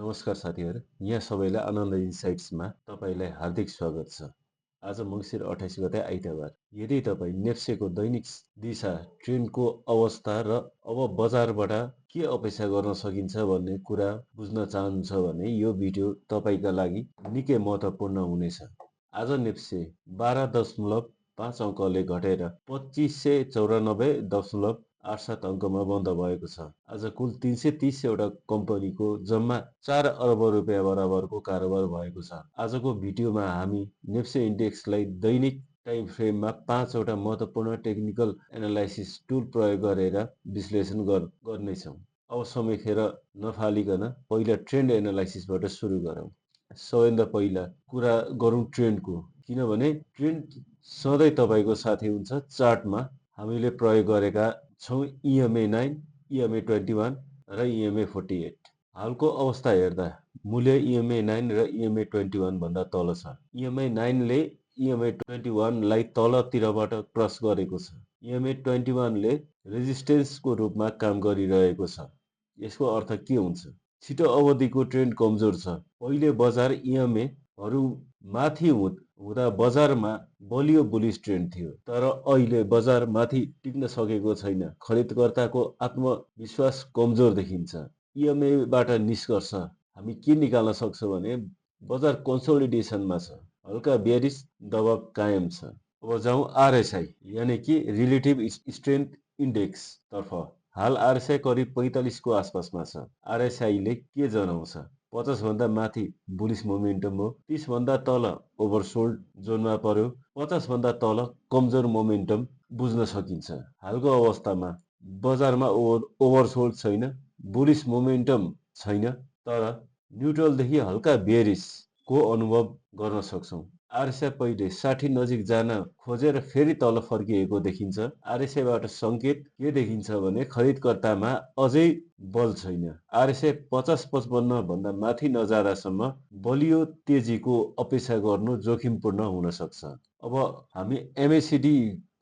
नमस्कार साथीहरू, यहाँ सबैलाई आनन्द इन्साइट्समा तपाईँलाई हार्दिक स्वागत छ। आज मङ्सिर 28 गते आइतबार। यदि तपाईँ नेप्सेको दैनिक दिशा, ट्रेन्डको अवस्था र अब बजारबाट के अपेक्षा गर्न सकिन्छ भन्ने कुरा बुझ्न चाहनुहुन्छ भने यो भिडियो तपाईँका लागि निकै महत्त्वपूर्ण हुनेछ। आज नेप्से 12.5 अङ्कले घटेर 2594.87 अङ्कमा बन्द भएको छ। आज कुल 330 वटा कम्पनीको जम्मा 4 अर्ब रुपियाँ बराबरको कारोबार भएको छ। आजको भिडियोमा हामी नेप्से इन्डेक्सलाई दैनिक टाइम फ्रेममा 5 वटा महत्त्वपूर्ण टेक्निकल एनालाइसिस टुल प्रयोग गरेर विश्लेषण गर्नेछौँ। अब समय खेर नफालिकन पहिला ट्रेन्ड एनालाइसिसबाट सुरु गरौँ। सबैभन्दा पहिला कुरा गरौँ ट्रेन्डको, किनभने ट्रेन्ड सधैँ तपाईँको साथी हुन्छ। चार्टमा हामीले प्रयोग गरेका छौँ EMA 9, EMA 21 र EMA 48। हालको अवस्था हेर्दा मूल्य EMA 9 र EMA 21 भन्दा तल छ। EMA 9 ले EMA 21 लाई तलतिरबाट क्रस गरेको छ। EMA 21 ले रेजिस्टेन्सको रूपमा काम गरिरहेको छ। यसको अर्थ के हुन्छ? छिटो अवधिको ट्रेन्ड कमजोर छ। पहिले बजार EMA हरू माथि हुँदा बजारमा बलियो बुलिस ट्रेन्ड थियो, तर अहिले बजार माथि टिक्न सकेको छैन। खरिदकर्ताको आत्मविश्वास कमजोर देखिन्छ। EMA बाट निष्कर्ष हामी के निकाल्न सक्छौँ भने बजार कन्सोलिडेसनमा छ, हल्का बेरिस दबाव कायम छ। अब जाउँ RSI यानी कि रिलेटिभ स्ट्रेन्थ इन्डेक्स तर्फ। हाल RSI करिब 45 को आसपासमा छ। RSI ले के जनाउँछ? 50 भन्दा माथि बुलिस मोमेन्टम हो, 30 भन्दा तल ओभरसोल्ड जोनमा पर्यो, 50 भन्दा तल कमजोर मोमेन्टम बुझ्न सकिन्छ। हालको अवस्थामा बजारमा ओभरसोल्ड छैन, बुलिस मोमेन्टम छैन, तर न्युट्रलदेखि हल्का बेरिसको अनुभव गर्न सक्छौँ। RSI पहिले 60 नजिक जान खोजेर फेरि तल फर्किएको देखिन्छ। RSI बाट सङ्केत के देखिन्छ भने खरिदकर्तामा अझै बल छैन। RSI 50-55 भन्दा माथि नजाँदासम्म बलियो तेजीको अपेक्षा गर्नु जोखिमपूर्ण हुन सक्छ। अब हामी MACD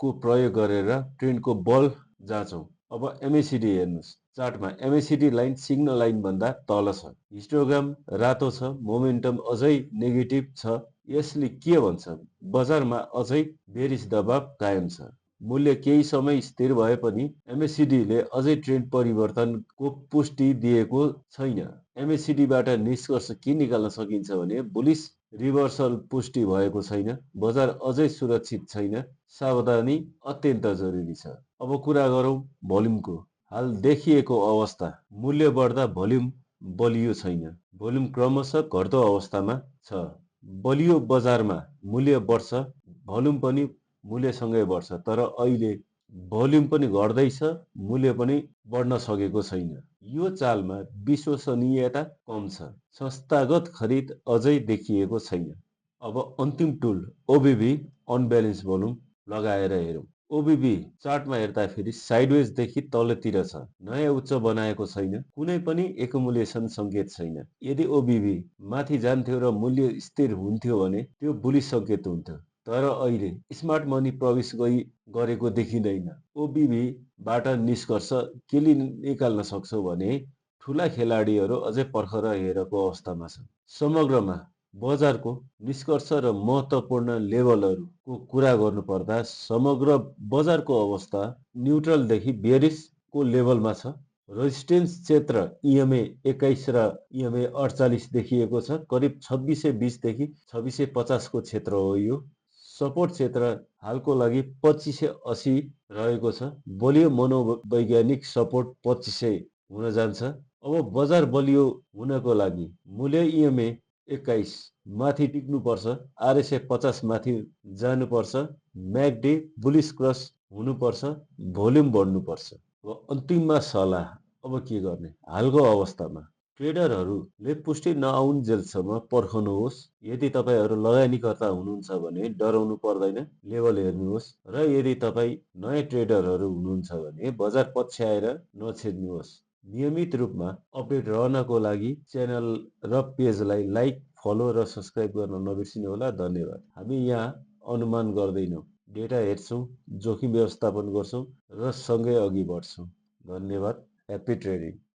को प्रयोग गरेर ट्रेन्डको बल जाँचौँ। अब MACD हेर्नुहोस्। चार्टमा MACD लाइन सिग्नल लाइन भन्दा तल छ। हिस्टोग्राम रातो छ, मोमेन्टम अझै नेगेटिभ छ। यसले के भन्छ? बजारमा अझै बेरिस दबाव कायम छ। मूल्य केही समय स्थिर भए पनि MACD ले अझै ट्रेन्ड परिवर्तनको पुष्टि दिएको छैन। MACD बाट निष्कर्ष के निकाल्न सकिन्छ भने बुलिस रिभर्सल पुष्टि भएको छैन, बजार अझै सुरक्षित छैन, सावधानी अत्यन्त जरुरी छ। अब कुरा गरौँ भोल्युमको। हाल देखिएको अवस्था, मूल्य बढ्दा भोल्युम बलियो छैन, भोल्युम क्रमशः घट्दो अवस्थामा छ। बलियो बजारमा मूल्य बढ्छ, भोल्युम पनि मूल्यसँगै बढ्छ, तर अहिले भोल्युम पनि घट्दैछ, मूल्य पनि बढ्न सकेको छैन। यो चालमा विश्वसनीयता कम छ, संस्थागत खरिद अझै देखिएको छैन। अब अन्तिम टुल OBV अनब्यालेन्स भोल्युम लगाएर हेरौँ। OBV चार्टमा हेर्दाखेरि साइडवेजदेखि तलतिर छ, नयाँ उच्च बनाएको छैन, कुनै पनि एकुमुलेसन सङ्केत छैन। यदि OBV माथि जान्थ्यो र मूल्य स्थिर हुन्थ्यो भने त्यो बुलिस सङ्केत हुन्थ्यो, तर अहिले स्मार्ट मनी प्रवेश गरेको देखिँदैन। OBV बाट निष्कर्ष के निकाल्न सक्छौँ भने ठुला खेलाडीहरू अझै पर्खर हेरेको अवस्थामा छन्। समग्रमा बजारको निष्कर्ष र महत्त्वपूर्ण लेभलहरूको कुरा गर्नुपर्दा समग्र बजारको अवस्था न्युट्रलदेखि बेरिसको लेभलमा छ। रेजिस्टेन्स क्षेत्र EMA 21 र EMA 48 देखिएको छ। करिब 2620 देखि 2650 को क्षेत्र हो यो। सपोर्ट क्षेत्र हालको लागि 2580 रहेको छ। बलियो मनोवैज्ञानिक सपोर्ट 2500 हुन जान्छ। अब बजार बलियो हुनको लागि मूल्य EMA 21 माथि टिक्नुपर्छ, RSI 50 माथि जानुपर्छ, MACD बुलिस क्रस हुनुपर्छ, भोल्युम बढ्नुपर्छ। अन्तिममा सल्लाह अब के गर्ने? हालको अवस्थामा ट्रेडरहरूले पुष्टि नआउन्जेलसम्म पर्खनुहोस्। यदि तपाईँहरू लगानीकर्ता हुनुहुन्छ भने डराउनु पर्दैन, लेभल हेर्नुहोस्, र यदि तपाईँ नयाँ ट्रेडरहरू हुनुहुन्छ भने बजार पछ्याएर नछिर्नुहोस्। नियमित रूपमा अपडेट रहनको लागि च्यानल र पेजलाई लाइक, फलो र सब्सक्राइब गर्न नबिर्सिनुहोला। धन्यवाद। हामी यहाँ अनुमान गर्दैनौँ, डेटा हेर्छौँ, जोखिम व्यवस्थापन गर्छौँ र सँगै अघि बढ्छौँ। धन्यवाद। Happy trading.